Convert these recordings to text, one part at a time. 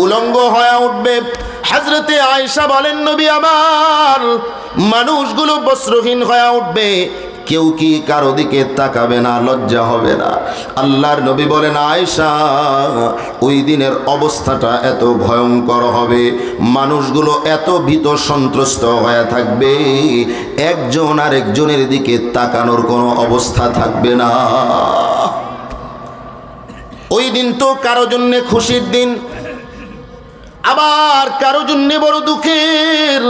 উলঙ্গ হয়ে উঠবে। হযরতে আয়েশা বলেন, নবী আমার, মানুষগুলো বস্ত্রহীন হয়ে উঠবে, কেউ কি কারো দিকে তাকাবে না, লজ্জা হবে না? আল্লাহর নবী বলেন, আয়েশা, ওই দিনের অবস্থাটা এত ভয়ঙ্কর হবে, মানুষগুলো এত ভীত সন্ত্রস্ত হয়ে থাকবে, একজন আরেকজনের দিকে তাকানোর কোনো অবস্থা থাকবে না। ওই দিন তো কারো জন্য খুশির দিন, আবার কারো জন্য বড় দুঃখের।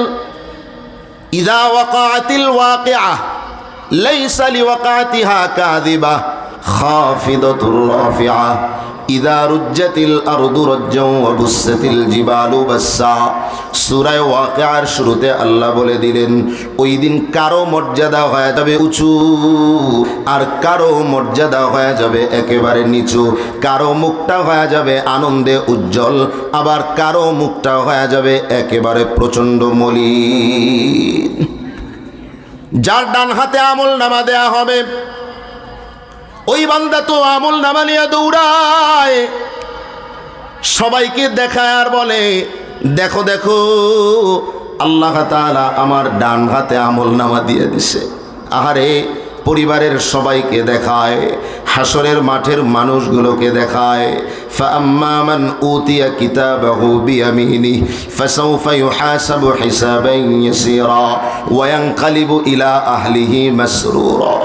ইযা ওয়াকাআতিল ওয়াকিআহ লাইসা লিওয়াকাতিহা কাযিবা খাফিদাতুর রাফিআহ ইযা রুজ্জাতিল আরদু রাজ্জাও ওয়া বুসসাতিল জিবালু বাসসা। সূরা ওয়াকিআর শুরুতে আল্লাহ বলে দিলেন, ওই দিন কারো মর্যাদা হয়ে যাবে উঁচু, আর কারো মর্যাদা হয়ে যাবে একেবারে নিচু। কারো মুখটা হয়ে যাবে আনন্দে উজ্জ্বল, আবার কারো মুখটা হয়ে যাবে একেবারে প্রচণ্ড মলিন। যার ডান হাতে আমল নামা দেয়া হবে, ওই বান্দা তো আমল নামা নিয়ে দৌড়ায়, সবাইকে দেখায় আর বলে, দেখো দেখো, আল্লাহ তাআলা আমার ডান হাতে আমল নামা দিয়ে দিছে। আহারে, পরিবারের সবাইকে দেখায়, হাসরের মাঠের মানুষগুলোকে দেখায়। ফাআম্মা মান উতিয়া কিতাবাহু বিয়ামিনিহি ফাসাউফা ইউহাসাবু হিসাবান ইয়াসীরা ওয়া ইয়ানকালিবু ইলা আহলিহি মাসরুরা।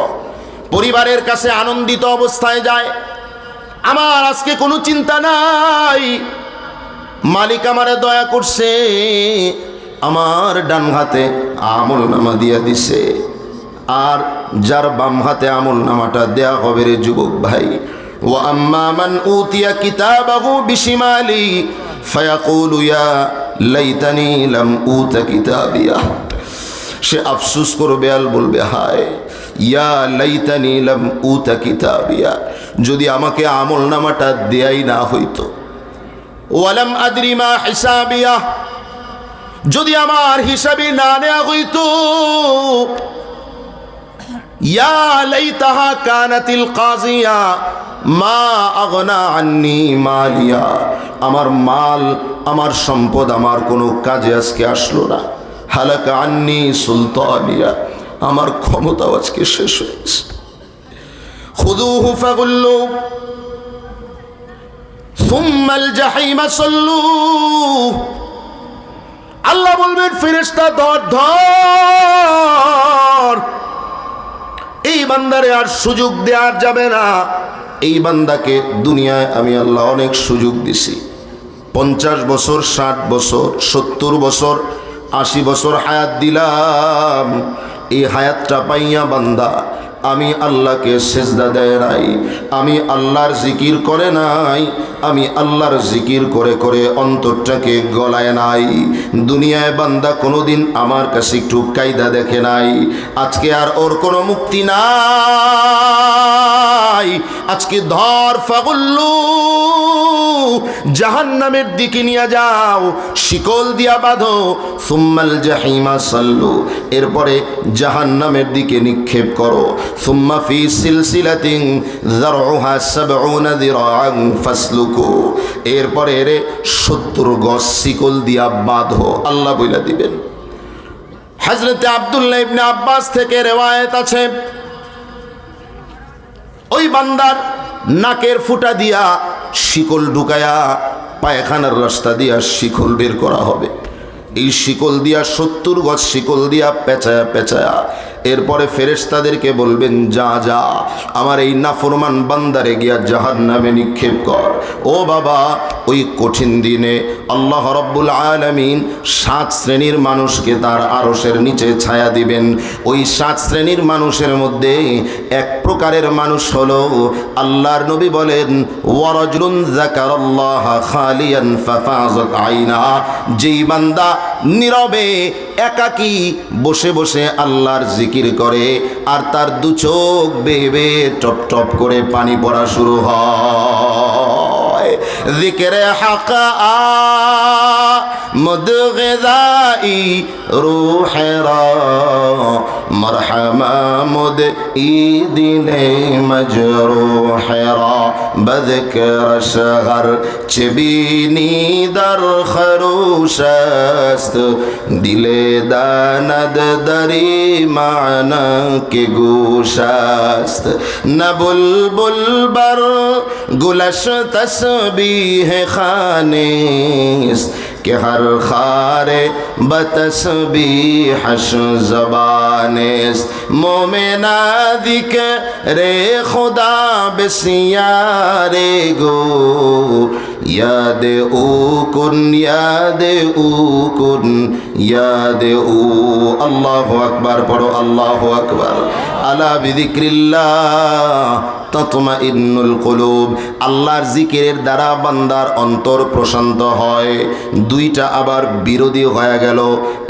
পরিবারের কাছে আনন্দিত অবস্থায় যায়, আমার আজকে কোনো চিন্তা নাই, মালিক আমারে দয়া করছে, আমার ডান হাতে আমল নামা দিয়া দিছে। আর যার বাম হাতে আমল নামাটা দেয়া হবে রে যুবক ভাই, ওয়া আম্মা মান উতিয়া কিতাবাহু বিশিমালি ফায়াকুলু ইয়া লাইতানি লাম উতা কিতাবিয়া। সে আফসোস করবে আর বলবে, হায়, ইয়া লাইতানি লাম উতা কিতাবিয়া, যদি আমাকে আমল নামাটা দেয়াই না হইতো। ওয়ালাম আদরি মা হিসাবিয়া, যদি আমার হিসাবে না নেওয়া হইতো। ইয়া লাইতাহা কানাতিল কাজিয়া মা আগনা আন্নি মালিয়া, আমার মাল, আমার সম্পদ আমার কোনো কাজে আজকে আসলো না। হালাকা আন্নি সুলতানিয়া, আমার ক্ষমতা আজকে শেষ হয়েছে। খুযুহু ফাগুল্লু সুম্মাল জাহিমা সাল্লু। আল্লাহ বলবেন, ফেরেশতা ধর ধর, এই বান্দারে আর সুযোগ দেওয়া যাবে না। এই বান্দাকে দুনিয়ায় আমি আল্লাহ অনেক সুযোগ দিছি, 50 বছর, 60 বছর, 70 বছর, 80 বছর হায়াত দিলাম। এই হায়াতটা পাইয়া বান্দা আমি আল্লাহকে সেজদা দেয় নাই, আমি আল্লাহর জিকির করে নাই, আমি আল্লাহর জিকির করে করে অন্তরটাকে গলায় নাই। দুনিয়ায় বান্দা কোনোদিন আমার কাছে একটু কায়দা দেখে নাই। আজকে আর ওর কোনো মুক্তি নাই। আজকে ধর ফাগুল্লু, জাহান্নামের দিকে নিয়ে যাও, শিকল দিয়া বাঁধো। সুম্মাল জাহিমা সাল্লু, এরপরে জাহান্নামের দিকে নিক্ষেপ করো। সুম্মা ফি সিলসিলাতিন যারউহা 70 যিরাআন ফাসলুকু, এরপরে এর 70 গজ শিকল দিয়া বাঁধো, আল্লাহ বইলা দিবেন। হযরতে আব্দুল্লাহ ইবনে আব্বাস থেকে রিওয়ায়াত আছে, ওই বান্দার নাকের ফুটা দিয়া শিকল ঢুকায়া পায়খানার রাস্তা দিয়া শিকল বের করা হবে। এই শিকল দিয়া 70 গজ শিকল দিয়া পেঁচায়া পেঁচায়া এরপরে ফেরেশতাদেরকে বলবেন, যা যা আমার এই নাফরমান বান্দারে গিয়া জাহান্নামে নিক্ষেপ কর। ও বাবা, ওই কঠিন দিনে আল্লাহ রাব্বুল আলামিন 7 শ্রেণীর মানুষকে তার আরশের নিচে ছায়া দিবেন। ওই 7 শ্রেণীর মানুষের মধ্যে এক প্রকারের মানুষ হলো, আল্লাহর নবী বলেন, ওয়ারাজুলুন যাকারাল্লাহ খালিয়ান ফাফাযাত আইনা, যেই বান্দা নীরবে একাকী বসে বসে আল্লাহর জিকির করে আর তার দু চোখ বেয়ে বেয়ে টপ টপ করে পানি পড়া শুরু হয়। জিকিরে হাকা মদগদাই রূহেরা مرحبا مدعی مجروح را بذکر شغر چه بینی در خروش است دل داند دری معنی که گوش است نه بلبل بر گلش تسبیح خانه است کہ ہر خار بتسبیحش زبان است مومنا ذکر خدا بسیار گو یاد او کن یاد او کن یاد او اللہ اکبر پڑھو اللہ اکبر الا বিযিকরিল্লাহ তাতমাইন্নুল কুলুব আল্লাহর জিকিরের দ্বারা বান্দার অন্তর প্রশান্ত হয় দুইটা আবার বিরোধী হয়ে গেল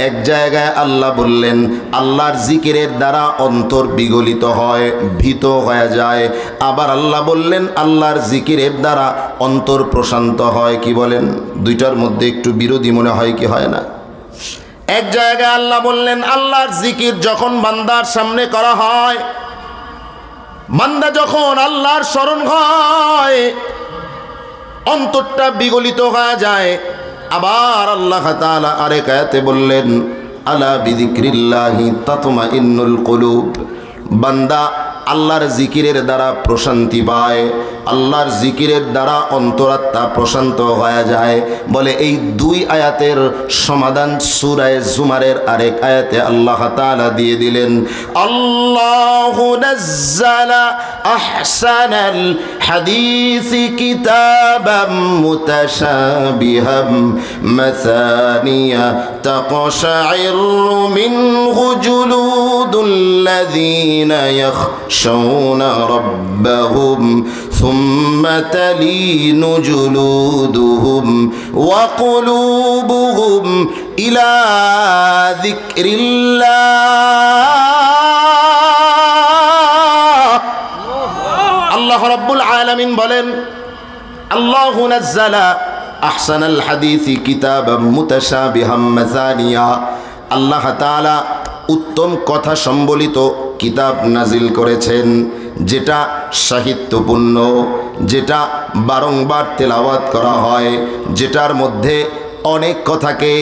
এক জায়গায় আল্লাহ বললেন আল্লাহর জিকিরের দ্বারা অন্তর বিগলিত হয় ভীত হয়ে যায় আবার আল্লাহ বললেন আল্লাহর জিকিরের দ্বারা অন্তর প্রশান্ত হয় কি বলেন দুইটার মধ্যে একটু বিরোধী মনে হয় কি হয় না এক জায়গায় আল্লাহ বললেন আল্লাহর জিকির যখন বান্দার সামনে করা হয় বান্দা যখন আল্লাহর স্মরণ হয় অন্তরটা বিগলিত হয়ে যায় আবার আল্লাহ তাআলা আরেক আয়াতে বললেন আলা বিযিকরিল্লাহি তাতমাইন্নুল কুলুব বান্দা আল্লাহর জিকিরের দ্বারা প্রশান্তি পায় আল্লাহর জিকিরের দ্বারা অন্তরাত্মা প্রশান্ত হয়ে যায় বলে এই দুই আয়াতের সমাধান সূরা জুমারের আরেক আয়াতে আল্লাহ তাআলা দিয়ে দিলেন আল্লাহু নাযালা আহসানাল হাদিসি কিতাবাম মুতাশাবিহাম মাসানিয়া তাকশাইরু মিনহু জুলুদুল্লাযীনা ইয়াখশাউনা রাব্বাহুম ثم تلين جلودهم وقلوبهم إلى ذكر الله الله رب العالمين বলেন الله نزل أحسن الحديث كتابا متشابها مثانيا আল্লাহ তাআলা উত্তম কথা সম্বলিত কিতাব নাজিল করেছেন যেটা সাহিত্যপূর্ণ যেটা বারংবার তেলাওয়াত করা হয় যেটার মধ্যে অনেক কথাকে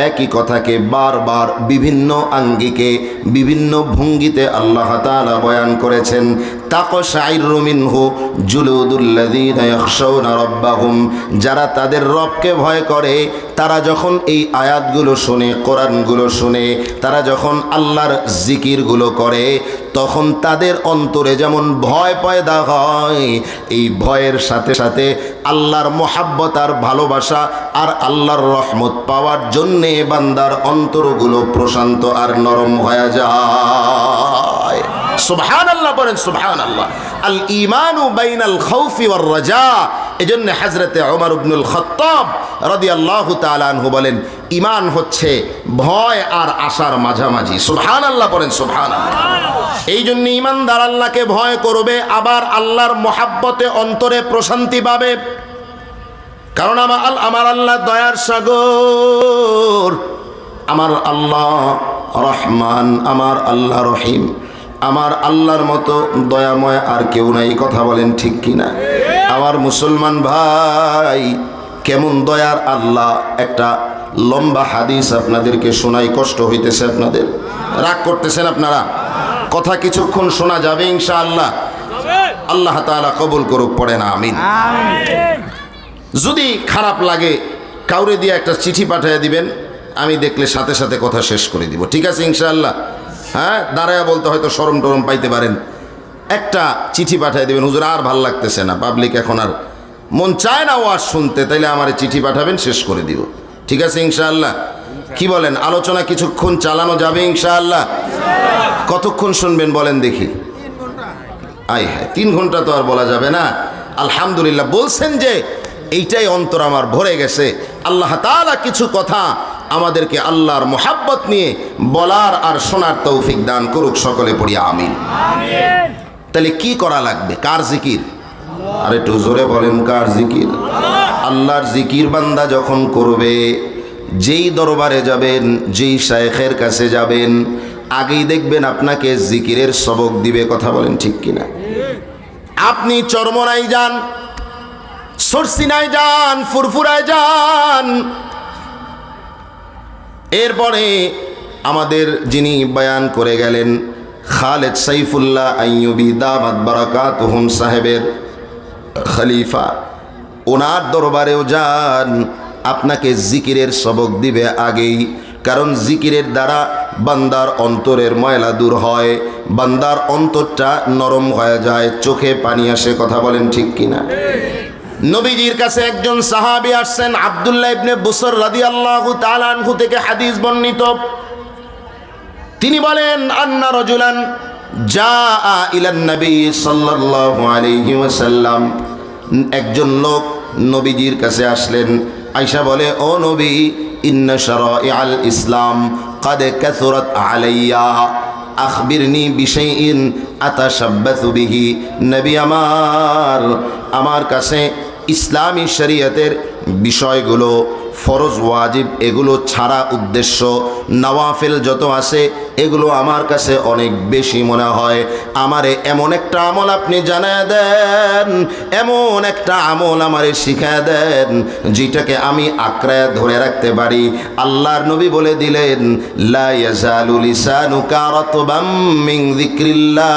একই কথাকে বারবার বিভিন্ন আঙ্গিকে বিভিন্ন ভঙ্গিতে আল্লাহ তাআলা বয়ান করেছেন তাকশাইরু মিনহু জুলুদুল্লাযীনা ইয়াখশাউনা রাব্বাহুম যারা তাদের রবকে ভয় করে তারা যখন এই আয়াতগুলো শুনে কোরআনগুলো শুনে তারা যখন আল্লাহর জিকিরগুলো করে তখন তাদের অন্তরে যেমন ভয় পয়দা হয় এই ভয়ের সাথে সাথে আল্লাহর মহাব্বত আর ভালোবাসা আর আল্লাহর রহমত পাওয়ার জন্য বান্দার অন্তরগুলো প্রশান্ত আর নরম হয়ে যায় সুবহানাল্লাহ বলেন সুবহানাল্লাহ আল ঈমানু বাইনাল খাউফি ওয়ার রাজা এজন্য হযরতে ওমর ইবনুল খাত্তাব রাদিয়াল্লাহু তাআলা আনহু বলেন ঈমান হচ্ছে ভয় আর আশার মাঝামাঝি সুবহানাল্লাহ বলেন সুবহানাল্লাহ এই জন্য ঈমানদার আল্লাহকে ভয় করবে আবার আল্লাহর মহাব্বতে অন্তরে প্রশান্তি পাবে কারণ আমার আল্লাহ দয়ার সাগর আমার আল্লাহ রহমান আমার আল্লাহ রহিম আমার আল্লাহর মতো দয়াময় আর কেউ নাই কথা বলেন ঠিক কিনা আমার মুসলমান ভাই কেমন দয়ার আল্লাহ একটা লম্বা হাদিস আপনাদেরকে শোনাই কষ্ট হইতেছে আপনাদের রাগ করতেছেন আপনারা কথা কিছুক্ষণ শোনা যাবে ইনশাআল্লাহ আল্লাহ তাআলা কবুল করুক পড়েন আমিন যদি খারাপ লাগে কাউরে দিয়ে একটা চিঠি পাঠিয়ে দিবেন আমি দেখলে সাথে সাথে কথা শেষ করে দিব ঠিক আছে ইনশাআল্লাহ হ্যাঁ দাঁড়ায়া বলতে হয়তো শরম টরম পাইতে পারেন একটা চিঠি পাঠিয়ে দিবেন হুজুর আর ভাল লাগতেছে না পাবলিক এখন আর মন চায় না ওয়াজ শুনতে তাইলে আমারে চিঠি পাঠাবেন শেষ করে দিব ঠিক আছে ইনশাআল্লাহ কি বলেন আলোচনা কিছুক্ষণ চালানো যাবে ইনশাআল্লাহ কতক্ষণ শুনবেন বলেন দেখি আয় হ্যাঁ 3 ঘন্টা তো আর বলা যাবে না আলহামদুলিল্লাহ বলছেন যে এইটাই অন্তর আমার ভরে গেছে আল্লাহ তাআলা কিছু কথা আমাদেরকে আল্লাহর মোহাব্বত নিয়ে বলার আর শোনার তৌফিক দান করুক সকলে পড়ি আমিন তাহলে কি করা লাগবে কার জিকির আর একটু জোরে বলেন কার জিকির আল্লাহর জিকির বান্দা যখন করবে যেই দরবারে যাবেন যেই শায়েখের কাছে যাবেন আগেই দেখবেন আপনাকে জিকিরের সবক দিবে। কথা বলেন ঠিক কিনা? আপনি চরমনায় যান, সরসিনায় যান, ফুরফুরায় যান, এরপরে আমাদের যিনি বয়ান করে গেলেন খালেদ সাইফুল্লাহ আইয়ুবী দামাত বারাকাতুহুম সাহেবের খলিফা, ওনার দরবারেও যান, আপনাকে জিকিরের সবক দিবে আগেই। কারণ জিকিরের দ্বারা বান্দার অন্তরের ময়লা দূর হয়, বান্দার অন্তরটা নরম হয়ে যায়, চোখে পানি আসে। কথা বলেন ঠিক কিনা? নবীজির কাছে একজন সাহাবী আসছেন, আব্দুল্লাহ ইবনে বুসর রাদিয়াল্লাহু তাআলা আনহু থেকে হাদিস বর্ণিত। তিনি বলেন, আন্না রাজুলান জাআ ইলান নবী সাল্লাল্লাহু আলাইহি ওয়াসাল্লাম, একজন লোক নবীজির কাছে আসলেন। আয়েশা বলে, ও নবী, ইন্না শারাইআল ইসলাম কাদ কাসুরাত আলাইয়া আখবিরনি বিশাইইন আতাশাব্বাসু বিহি। নবী আমার কাছে ইসলামী শরীয়তের বিষয়গুলো, ফরজ ওয়াজিব এগুলো ছাড়া উদ্দেশ্য নওয়াফিল যত আছে এগুলো আমার কাছে অনেক বেশি মনে হয়। আমারে এমন একটা আমল আপনি জানায় দেন, এমন একটা আমল আমারে শিখায় দেন যেটাকে আমি আঁকড়ায় ধরে রাখতে পারি। আল্লাহর নবী বলে দিলেন, লা ইয়াজালু লিসানুকা রাতবাম মিন যিকরিল্লাহ,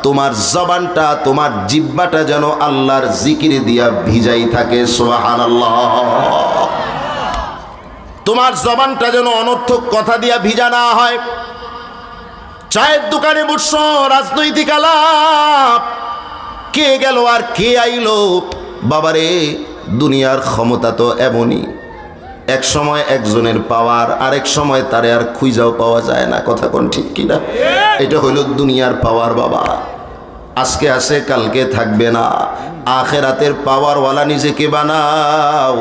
তোমার জবানটা, তোমার জিহ্বাটা যেন আল্লাহর জিকির দিয়া ভিজাই থাকে। সুবহানাল্লাহ। তোমার জবানটা যেন অনর্থক কথা দিয়া ভিজা না হয়। চায়ের দোকানে বসছো, রাজনৈতিক আলাপ, কে গেল আর কে আইলো, বাবারে দুনিয়ার ক্ষমতা তো এমনই, এক সময় একজনের পাওয়ার, আরেক সময় তারে আর খুঁজাও পাওয়া যায় না। কথা কোন ঠিক কিনা? এটা হইল দুনিয়ার পাওয়ার বাবা, আজকে আছে কালকে থাকবে না। আখেরাতের পাওয়ারওয়ালা নিজেকে বানাও,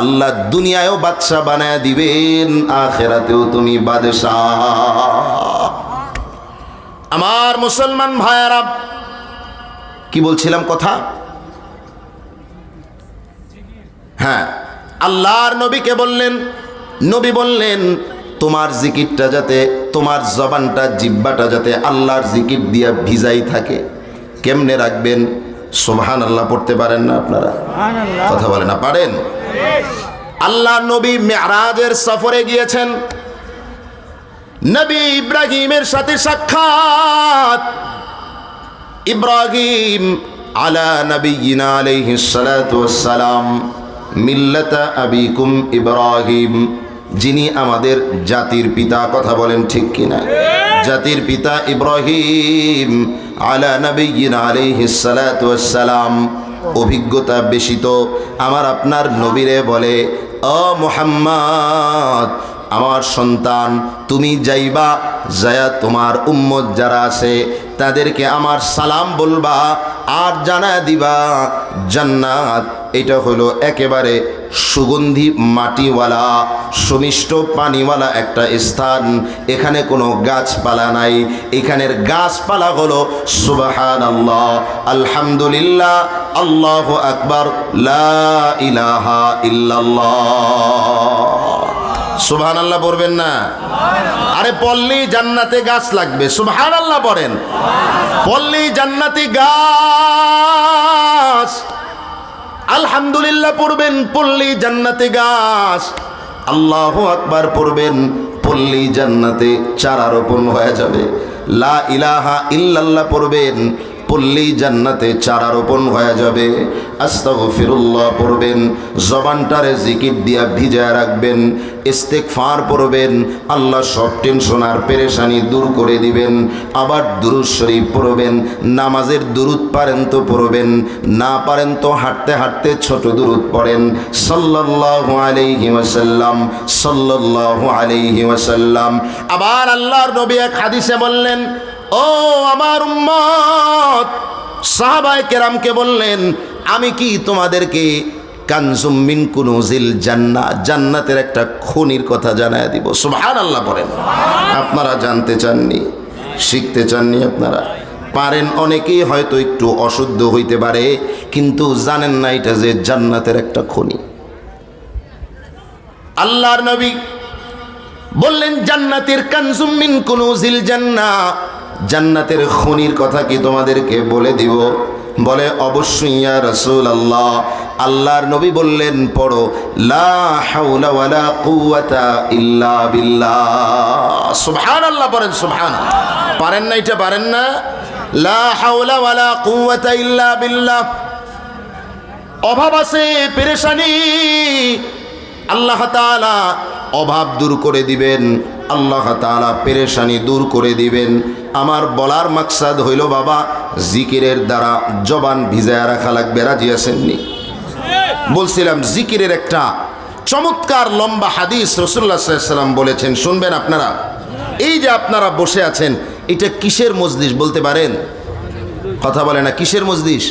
আল্লাহ দুনিয়ায়ও বাদশা বানায় দিবেন, আখেরাতেও তুমি বাদশাহ। আমার মুসলমান ভাইয়ারা, কি বলছিলাম কথা? হ্যাঁ, আল্লাহর নবীকে বললেন, নবী বললেন তোমার জিকিরটা যাতে, তোমার জবানটা, জিহ্বাটা যাতে আল্লাহর জিকির দিয়া ভিজাই থাকে। কেমনে রাখবেন? সুবহানাল্লাহ পড়তে পারেন না আপনারা? কথা বলে না, পারেন? আল্লাহ নবী মেরাজের সফরে গিয়েছেন, নবী ইব্রাহিমের সাথে সাক্ষাৎ। ইব্রাহিম আলা নবিয়িনা আলাইহিস সালাতু ওয়াস সালাম মিল্লাতা আবিকুম ইব্রাহিম, যিনি আমাদের জাতির পিতা। কথা বলেন ঠিক কিনা? জাতির পিতা ইব্রাহিম আলা নবিয়িনা আলাইহিস সালাতু ওয়াস সালাম। অভিজ্ঞতা বেশি তো আমার আপনার নবীরে বলে, ও মুহাম্মদ, আমার সন্তান, তুমি যাইবা, যায়া তোমার উম্মত যারা আছে তাদেরকে আমার সালাম বলবা আর জানায় দিবা জান্নাত এটা হলো একেবারে সুগন্ধি মাটিওয়ালা, সুমিষ্ট পানিওয়ালা একটা স্থান। এখানে কোনো গাছপালা নাই, এখানের গাছপালা হলো সুবহানাল্লাহ, আলহামদুলিল্লাহ, আল্লাহু আকবার, লা ইলাহা ইল্লাল্লাহ। সুবহানাল্লাহ পড়বেন না? আরে পল্লী জান্নাতে গাছ লাগবে, সুবহানাল্লাহ পড়েন। পল্লী জান্নাতি গাছ, আলহামদুলিল্লাহ পড়বেন, পল্লী জান্নাতে গাছ, আল্লাহু আকবার পড়বেন, পল্লী জান্নাতে চারা রোপণ হয়ে যাবে। লা ইলাহা ইল্লাল্লাহ পড়বেন, পল্লী জান্নাতে চারা রোপণ হয়ে যাবে। আস্তাগফিরুল্লাহ পড়বেন, জবানটারে জিকির দিয়া ভিজায় রাখবেন। ইস্তেগফার পড়বেন, আল্লাহ সব টেনশন আর পেরেশানি দূর করে দিবেন। আবার দুরূদ শরীফ পড়বেন, নামাজের দুরূদ পারেন তো পড়বেন, না পারেন তো হাঁটতে হাঁটতে ছোট দুরূদ পড়েন। সাল্লাল্লাহু আলাইহি ওয়াসাল্লাম, সাল্লাল্লাহু আলাইহি ওয়াসাল্লাম। আবার আল্লাহর নবী এক হাদিসে বললেন, ও আমার উম্মত, সাহাবায়ে কেরামকে বললেন, আমি কি তোমাদেরকে কানজুম মিন কুনুজিল জান্নাহ, জান্নাতের একটা খনির কথা জানায় দিব? সুবহানাল্লাহ পড়েন। আপনারা জানতে চাননি, শিখতে চাননি? আপনারা পারেন, অনেকেই হয়তো একটু অশুদ্ধ হইতে পারে, কিন্তু জানেন না এটা যে জান্নাতের একটা খনি। আল্লাহর নবী বললেন জান্নাতের কানজুম মিন কুনুজিল জান্নাহ, জান্নাতের খনির কথা কি তোমাদেরকে বলে দিব? বলে অবশ্যই ইয়া রাসূলুল্লাহ। আল্লাহর নবী বললেন পড়ো লা হাওলা ওয়ালা কুওয়াতা ইল্লা বিল্লাহ। সুবহানাল্লাহ পড়েন সুবহানাল্লাহ। পারেন না এটা? পারেন না? লা হাওলা ওয়ালা কুওয়াতা ইল্লা বিল্লাহ। অভাব আছে, পেরেশানি, আল্লাহ তাআলা অভাব দূর করে দিবেন, আল্লাহ তাআলা পেরেশানি দূর করে দিবেন। আমার বলার মাকসাদ হইল বাবা, জিকিরের দ্বারা জবান ভিজায়া রাখা লাগবে। রাজি আছেননি? বলছিলাম জিকিরের একটা চমৎকার লম্বা হাদিস রাসূলুল্লাহ সাল্লাল্লাহু আলাইহি ওয়াসাল্লাম বলেছেন, শুনবেন আপনারা। এই যে আপনারা বসে আছেন, এটা কিসের মজলিস বলতে পারেন? কথা বলে না, কিসের মজলিস?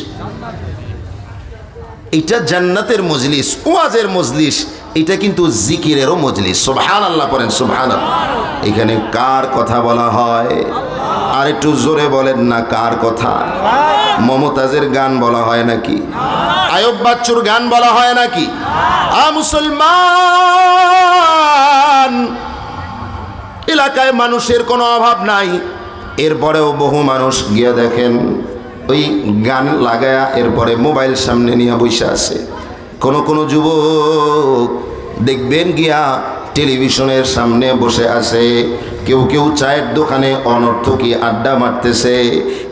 এটা জান্নাতের মজলিস, ওয়াজের মজলিস, এটা কিন্তু জিকিরেরও মজলিস। সুবহানাল্লাহ পড়েন সুবহানাল্লাহ। এখানে কার কথা বলা হয়? আর একটু জোরে বলেন না, কার কথা? মমতাজের গান বলা হয় নাকি? আয়ুব বাচ্চুর গান বলা হয় নাকি? মুসলমান এলাকায় মানুষের কোনো অভাব নাই, এরপরেও বহু মানুষ গিয়ে দেখেন ওই গান লাগায়া এরপরে মোবাইল সামনে নিয়ে বসে আছে। কোন যুবক দেখবেন গিয়া টেলিভিশনের সামনে বসে আছে, কেউ চায়ের দোকানে অনর্থকী আড্ডা মারতেছে।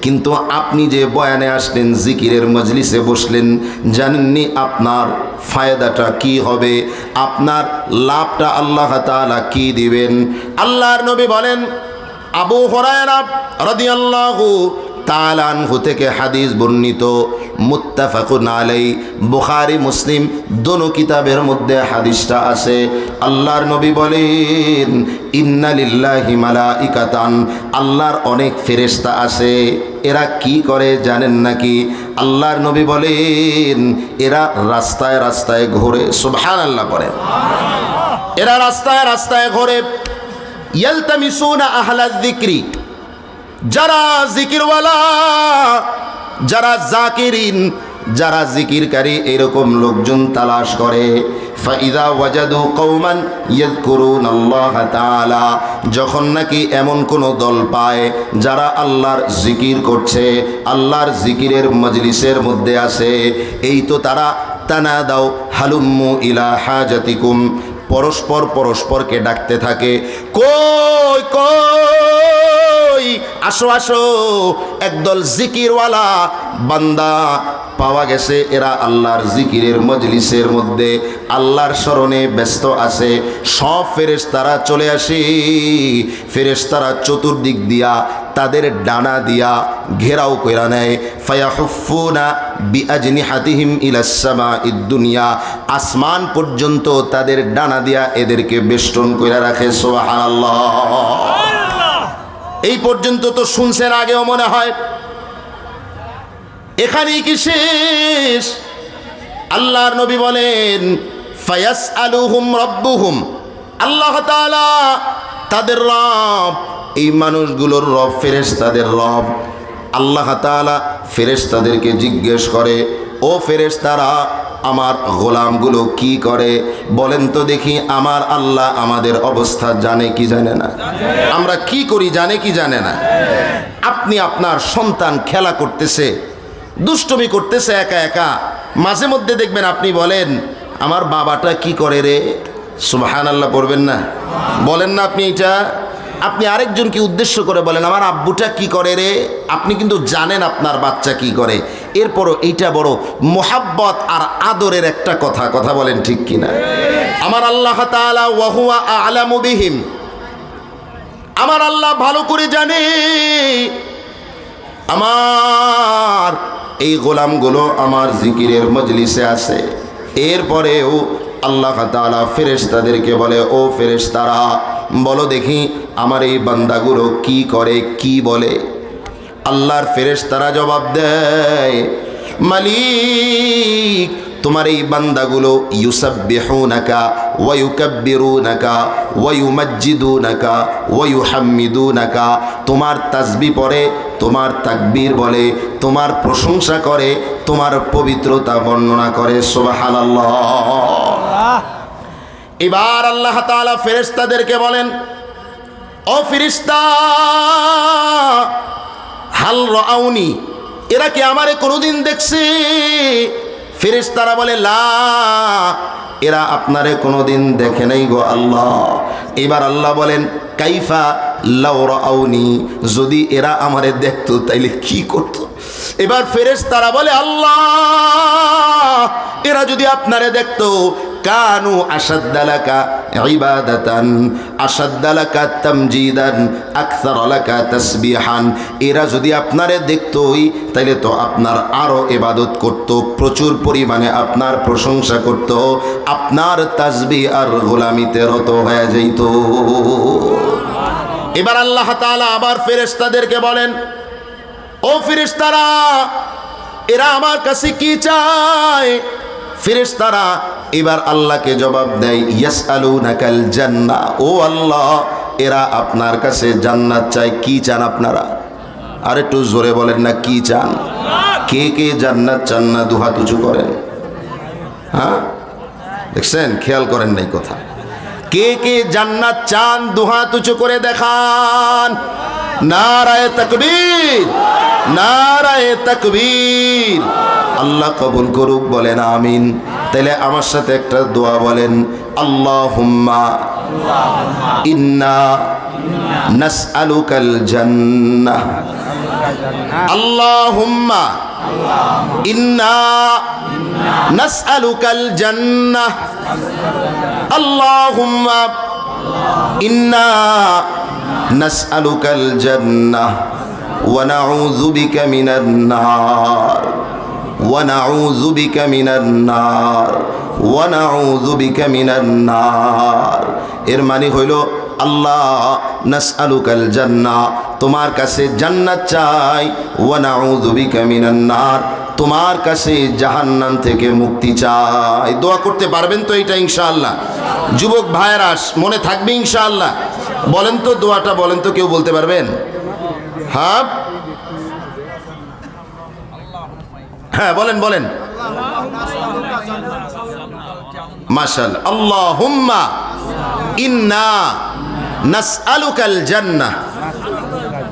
কিন্তু আপনি যে বয়ানে আসলেন, জিকিরের মজলিসে বসলেন, জানেননি আপনার ফায়দাটা কি হবে, আপনার লাভটা আল্লাহ তাআলা কি দিবেন। আল্লাহর নবী বলেন, আবু হুরায়রা রাদিয়াল্লাহু তাআলা আনহু থেকে হাদিস বর্ণিত, মুত্তাফাকুন আলাই, বুখারী মুসলিম দোনো কিতাবের মধ্যে হাদিসটা আছে। আল্লাহর নবী বলেন, ইন্না লিল্লাহি মালাইকাতান, আল্লাহর অনেক ফেরেশতা আছে। এরা কি করে জানেন নাকি? আল্লাহর নবী বলেন, এরা রাস্তায় রাস্তায় ঘোরে। সুবহানাল্লাহ পড়ে। এরা রাস্তায় রাস্তায় ঘোরে। ইয়ালতামিসুনা আহলায যিকরি, যারা জিকিরওয়ালা, যারা জাকিরিন, যারা জিকিরকারী, এরকম লোকজন তালাশ করে। ফাইদা ওয়াজাদু কওমান ইয়াযকুরুনাল্লাহ তাআলা, যখন নাকি এমন কোন দল পায় যারা আল্লাহর জিকির করছে, আল্লাহর জিকিরের মজলিসের মধ্যে আছে, এই তো তারা তানাদাও হালুম্মু ইলা হাজাতিকুম, পরস্পর পরস্পরকে ডাকতে থাকে, কই কই আসো আসো, একদল জিকিরওয়ালা বান্দা পাওয়া গেছে। এরা আল্লাহর জিকিরের মজলিসের মধ্যে আল্লাহর স্মরণে ব্যস্ত আছে। সব ফেরেশতারা চলে আসে। ফেরেশতারা চতুর্দিক দিয়া তাদের ডানা দিয়া ঘেরাও কইরা নেয়। ফায়াহুফুনা বিআজনিহাতিহিম ইলাস সামাঈদ দুনিয়া, আসমান পর্যন্ত তাদের ডানা দিয়া এদেরকে বেষ্টন কইরা রাখে। সুবহানাল্লাহ। এই পর্যন্ত তো শুনছেন, আগেও মনে হয়। এখানেই কি শেষ? আল্লাহর নবী বলেন, ফায়াসআলুহুম রাব্বুহুম, আল্লাহ তাআলা তাদের রব, এই মানুষগুলোর রব, ফেরেশতাদের রব। আল্লাহ তাআলা ফেরেশতাদেরকে জিজ্ঞেস করে, ও ফেরেশতারা, আমার গোলামগুলো কি করে বলেন তো দেখি। আমার আল্লাহ আমাদের অবস্থা জানে কি জানে না? আমরা কি করি জানে কি জানে না? আপনি আপনার সন্তান খেলা করতেছে, দুষ্টমি করতেছে একা একা, মাঝে মধ্যে দেখবেন আপনি বলেন, আমার বাবাটা কি করে রে? সুবহানাল্লাহ পড়বেন না? বলেন না আপনি এটা? আপনি আরেকজনকে উদ্দেশ্য করে বলেন, আমার আব্বুটা কি করে রে? আপনি কিন্তু জানেন আপনার বাচ্চা কি করে। এরপরও এইটা বড় মোহাব্বত আর আদরের একটা কথা। কথা বলেন ঠিক কিনা? আমার আল্লাহ তাআলা ওয়া হুয়া আ'লামু বিহিম, আমার আল্লাহ ভালো করে জানে আমার এই গোলামগুলো আমার জিকিরের মজলিসে আছে। এরপরেও আল্লাহ তাআলা ফেরেশতাদেরকে বলে, ও ফেরেশতারা, বলো দেখি আমার এই বান্দাগুলো কি করে, কি বলে। আল্লাহর ফেরেশতারা জবাব দেয়, মালিক, তোমার এই বান্দাগুলো ইউসাব্বিহুনাকা ওয়া ইউকাব্বিরুনাকা ওয়া ইউমাজ্জিদুনাকা ওয়া ইউহাম্মিদুনাকা, তোমার তাসবিহ পড়ে, তোমার তাকবীর বলে, তোমার প্রশংসা করে, তোমার পবিত্রতা বর্ণনা করে। সুবহানাল্লাহ। এবার আল্লাহ তাআলা ফেরেশতাদেরকে বলেন, ও ফেরেশতা, হাল রাআউনি, এরা কি আমারে কোনোদিন দেখছে? ফেরেশতারা বলে, লা, এরা আপনারে কোনোদিন দেখে নাই গো আল্লাহ। এবার আল্লাহ বলেন, কাইফা লাউ রাআউনি, যদি এরা আমারে দেখতো তাইলে কি করত? এবার ফেরেশতারা বলে, আল্লাহ, এরা যদি আপনারে দেখতো, কানু আশাদ্দালাকা ইবাদাতান আশাদ্দালাকা তামজিদান আকসারালাকা তাসবিহান, এরা যদি আপনারে দেখতোই তাইলে তো আপনার আরো ইবাদত করত, প্রচুর পরিমাণে আপনার প্রশংসা করত, আপনার তাসবিহ আর গোলামিতে রত হয়ে যেত। এবার আল্লাহ তাআলা আবার ফেরেশতাদেরকে বলেন, ও ফেরেশতারা, এরা আমার কাছে কি চায়? ফেরেশতারা এবার আল্লাহকে জবাব দেয়, ইয়াসআলুনাকাল জান্নাহ, ও আল্লাহ, এরা আপনার কাছে জান্নাত চায়। কি চান আপনারা? আর একটু জোরে বলেন না, কি চান? কে কে জান্নাত চান না? দুহাত উঁচু করেন। হ্যাঁ, দেখছেন, খেয়াল করেন নাই কথা। কে কে জান্নাত চান দুহাত উঁচু করে দেখান। নারায়ে তাকবীর, নারায়ে তাকবীর। আল্লাহ কবুল করুক, বলেন আমিন। তাইলে আমার সাথে একটা দোয়া বলেন, আল্লাহুম্মা ইন্না নাসআলুকাল জান্নাহ, আল্লাহুম্মা ইন্না নাসআলুকাল জান্নাহ, আল্লাহুম্মা ইন্না নাসআলুকাল জান্নাহ ওয়া নাউযু বিকা মিনান নার, ওয়া নাউযু বিকা মিনান নার, ওয়া নাউযু বিকা মিনান নার। এর মানে হইল, আল্লাহ, নাসআলুকাল জান্নাহ, তোমার কাছে জান্নাত চাই, ওয়া নাউযু বিকা মিনান নার, তোমার কাছে জাহান্নাম থেকে মুক্তি চাই। দোয়া করতে পারবেন তো এটা ইনশাআল্লাহ? যুবক ভাইয়েরা মনে থাকবে ইনশাআল্লাহ? বলেন তো দোয়াটা, বলেন তো, কেউ বলতে পারবেন? হ্যাঁ হ্যাঁ, বলেন বলেন। মাশাআল্লাহ। আল্লাহুম্মা ইন্না নাসআলুকাল জান্নাহ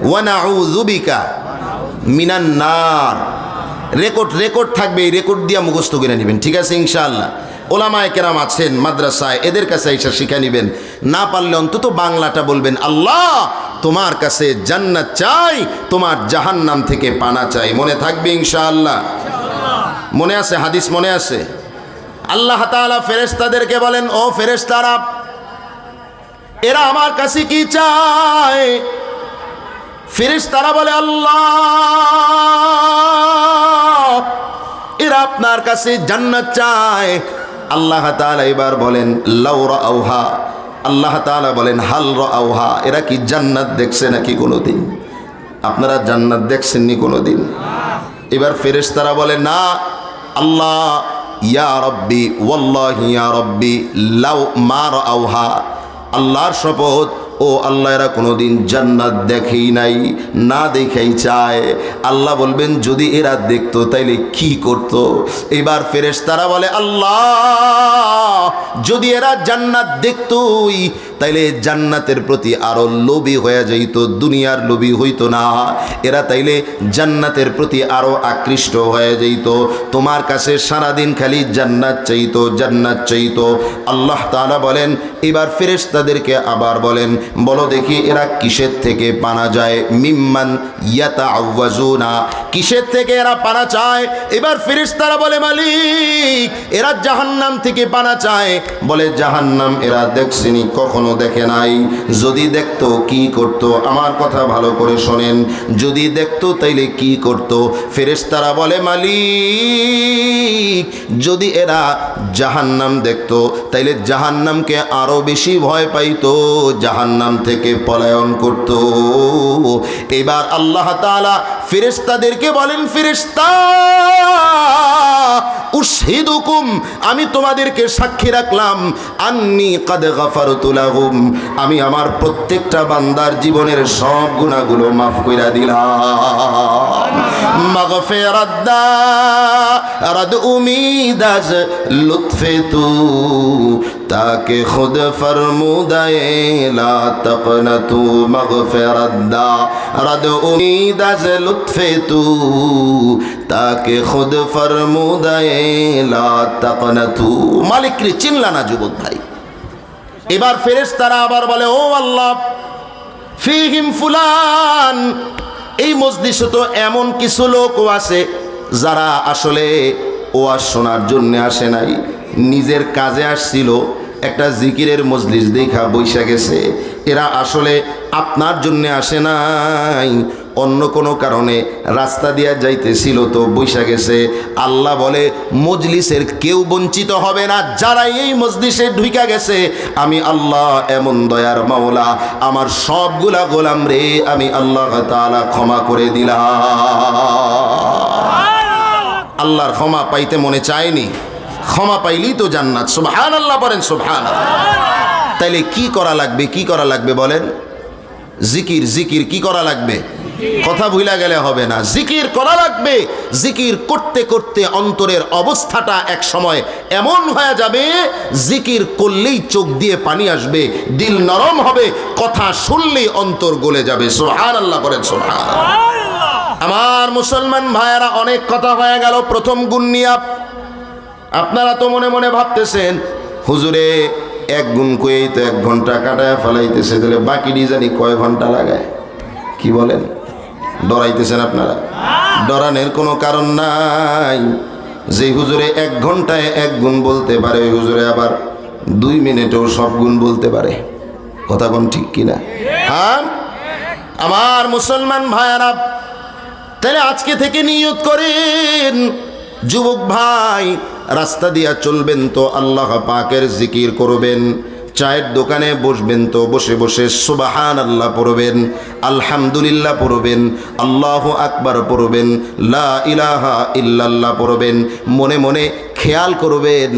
ওয়া নাউযু বিকা মিনান নার। রেকর্ড থাকবে, এই রেকর্ড দিয়ে মুখস্থ করে নেবেন, ঠিক আছে ইনশাআল্লাহ? ওলামায়ে কেরাম আছেন মাদ্রাসায়, এদের কাছে এসে শিখে নেবেন। না পারলে অন্তত বাংলাটা বলবেন, আল্লাহ, তোমার কাছে জান্নাত চাই, তোমার জাহান্নাম থেকে পানা চাই। মনে থাকবে ইনশাআল্লাহ? মনে আছে? হাদিস মনে আছে? আল্লাহ তাআলা ফেরেশতাদেরকে বলেন, ও ফেরেশতারা, এরা আমার কাছে কি চায়? ফেরেশতারা বলে, আল্লাহ, এরা আপনার কাছে জান্নাত চায়। আল্লাহ তাআলা এবার বলেন, লাউ রাআউহা, আল্লাহ তাআলা বলেন, হাল রাআউহা, এরা কি জান্নাত দেখছে নাকি কোনোদিন? আপনারা জান্নাত দেখছেননি কোনোদিন? এবার ফেরেশতারা বলে, না আল্লাহ, ইয়া রব্বি ওয়াল্লাহি ইয়া রব্বি লাউ মা রাআউহা, আল্লাহর শপথ, ও আল্লাহ, এরা কোনোদিন জান্নাত দেখেই নাই, না দেখেই চায়। আল্লাহ বলবেন, যদি এরা দেখতো তাইলে কি করত? এবার ফেরেশতারা বলে, আল্লাহ, যদি এরা জান্নাত দেখতোই তাইলে জান্নাতের প্রতি আরো লোভী হয়ে যাইত, দুনিয়ার লোভী হইতো না। এরা তাইলে জান্নাতের প্রতি আরো আকৃষ্ট হয়ে যাইত, তোমার কাছে সারাদিন খালি জান্নাত চাইতো, জান্নাত চাইতো। আল্লাহ তাআলা বলেন, এবার ফেরেশতাদেরকে আবার বলেন, বলো দেখি এরা কিসের থেকে পানা যায়? মিম্মান ইয়াতাআওয়াজুনা, কিসের থেকে এরা পানা চায়? এবার ফেরেশতারা বলে, মালিক, এরা জাহান্নাম থেকে পানা চায়। বলে, জাহান্নাম এরা দেখছেনি? কখনো দেখে নাই। যদি দেখতো কি করতো? আমার কথা ভালো করে শোনেন, যদি দেখতো তাইলে কি করতো? ফেরেশতারা বলে, মালিক, যদি এরা জাহান্নাম দেখতো তাইলে জাহান্নামকে আরো বেশি ভয় পাইতো, জাহান্নাম থেকে পলায়ন করত। এবার আল্লাহ তাআলা ফেরেশতাদেরকে বলেন, ফেরেশতা, উশহিদুকুম, আমি তোমাদেরকে সাক্ষী রাখলাম, আন্নী কাদ গাফারতু লাহুম, আমি আমার প্রত্যেকটা বান্দার জীবনের সব গুনাহগুলো মাফ কইরা দিলাম। মাগফিরাত রাদ উমিদাজ লুৎফে তু ताकि खुद फरमूदाए ला तक़नतू मग़फ़िरत दा रद उम्मीद से लुत्फ़े तू ताकि खुद फरमूदाए ला तक़नतू। मालिक रे चिनला ना যুবক ভাই। এবার ফেরেশতারা আবার বলে, ও আল্লাহ, ফিহিম ফুলান, এই মজলিসে তো এমন কিছু লোকও আছে যারা আসলে ওয়াজ শোনার জন্য আসে নাই, নিজের কাজে আসছিল, একটা জিকিরের মজলিস দেখা বৈশা গেছে। এরা আসলে আপনার জন্য আসে নাই, অন্য কোনো কারণে রাস্তা দিয়া যাইতেছিল তো বৈশা গেছে। আল্লাহ বলে, মজলিসের কেউ বঞ্চিত হবে না। যারা এই মজলিসে ঢুইকা গেছে, আমি আল্লাহ এমন দয়ার মাওলা, আমার সবগুলা গোলাম রে আমি আল্লাহ তাআলা ক্ষমা করে দিলাম। আল্লাহর ক্ষমা পাইতে মনে চায়নি, ক্ষমা পাইলেই তো জান্নাত। সুবহানাল্লাহ বলেন, সুবহানাল্লাহ। তাইলে কি করা লাগবে, কি করা লাগবে বলেন? জিকির, জিকির কি করা লাগবে? কথা ভুলা গেলে হবে না, জিকির করা লাগবে। জিকির করতে করতে অন্তরের অবস্থাটা এক সময় এমন হয়ে যাবে, জিকির করলেই চোখ দিয়ে পানি আসবে, দিল নরম হবে, কথা শুনলেই অন্তর গলে যাবে। সুবহানাল্লাহ বলেন, সুবহানাল্লাহ। আমার মুসলমান ভাইয়েরা, অনেক কথা হয়ে গেল প্রথম গুণ নিয়ে। আপনারা তো মনে মনে ভাবতেছেন, হুজুরে এক গুণ কয়েই তো 1 ঘন্টা কাটায় ফেলাইতেছে, তাহলে বাকি জানি কয় ঘন্টা লাগায়? কি বলেন? ডরাইতেছেন আপনারা? ডরানোর কোনো কারণ নাই। যে হুজুরে 1 ঘন্টায় 1 গুণ বলতে পারে, ওই হুজুরে আবার 2 মিনিটেও সব গুণ বলতে পারে। কথা কোন ঠিক কিনা? হ্যাঁ আমার মুসলমান ভাইয়েরা, তাহলে আজকে থেকে নিয়ত করেন, যুবক ভাই, রাস্তা দিয়া চলবেন তো আল্লাহ পাকের জিকির করবেন, চায়ের দোকানে বসবেন তো বসে বসে সুবহানাল্লাহ পড়বেন, আলহামদুলিল্লাহ পড়বেন, আল্লাহু আকবার পড়বেন, লা ইলাহা ইল্লাল্লাহ পড়বেন। মনে মনে খেয়াল করবেন,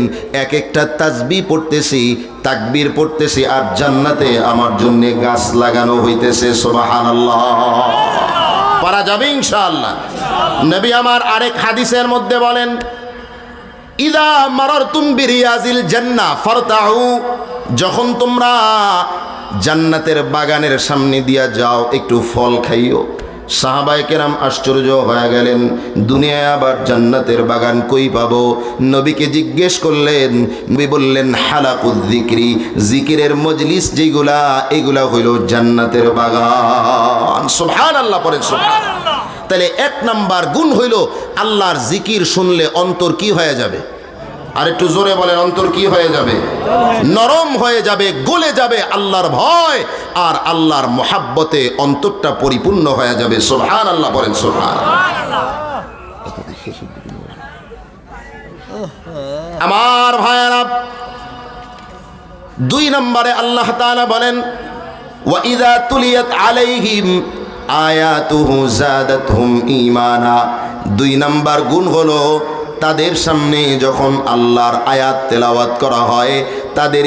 এক একটা তাসবিহ পড়তেছি, তাকবীর পড়তেছি, আর জান্নাতে আমার জন্য গাছ লাগানো হইতেছে। সুবহানাল্লাহ। পারা যাবে ইনশাআল্লাহ। নবী আমার আরেক হাদিসের মধ্যে বলেন, ইদা মারারতুম বিরিয়াজিল জান্নাহ ফারতাউ, যখন তোমরা জান্নাতের বাগানের সামনে দিয়া যাও, একটু ফল খাইও। সাহাবায়ে কেরাম আশ্চর্য হয়ে গেলেন, দুনিয়ায় আবার জান্নাতের বাগান কই পাবো? নবীকে জিজ্ঞেস করলেন, নবী বললেন, হালাকুয যিকরি, জিকিরের মজলিস যেগুলা, এগুলা হইল জান্নাতের বাগান। সুবহানাল্লাহ পড়েন, সুবহানাল্লাহ। তাহলে 1 নাম্বার গুণ হইল, আল্লাহর জিকির শুনলে অন্তর কি হয়ে যাবে? আর একটু জোরে বলেন, অন্তর কি হয়ে যাবে? নরম হয়ে যাবে, গলে যাবে আল্লাহর ভয় আর আল্লাহর মোহাব্বতে অন্তরটা পরিপূর্ণ হয়ে যাবে। সুবহানাল্লাহ বলেন, সুবহানাল্লাহ। আমার ভাইয়েরা, 2 নম্বরে আল্লাহ তাআলা বলেন, ওয়া ইযা তুলিয়াত আলাইহিম আয়াতুহু যাদাতহুম ঈমানা। 2 নম্বর গুণ হলো, তাদের সামনে যখন আল্লাহর আয়াত তেলাওয়াত করা হয়, তাদের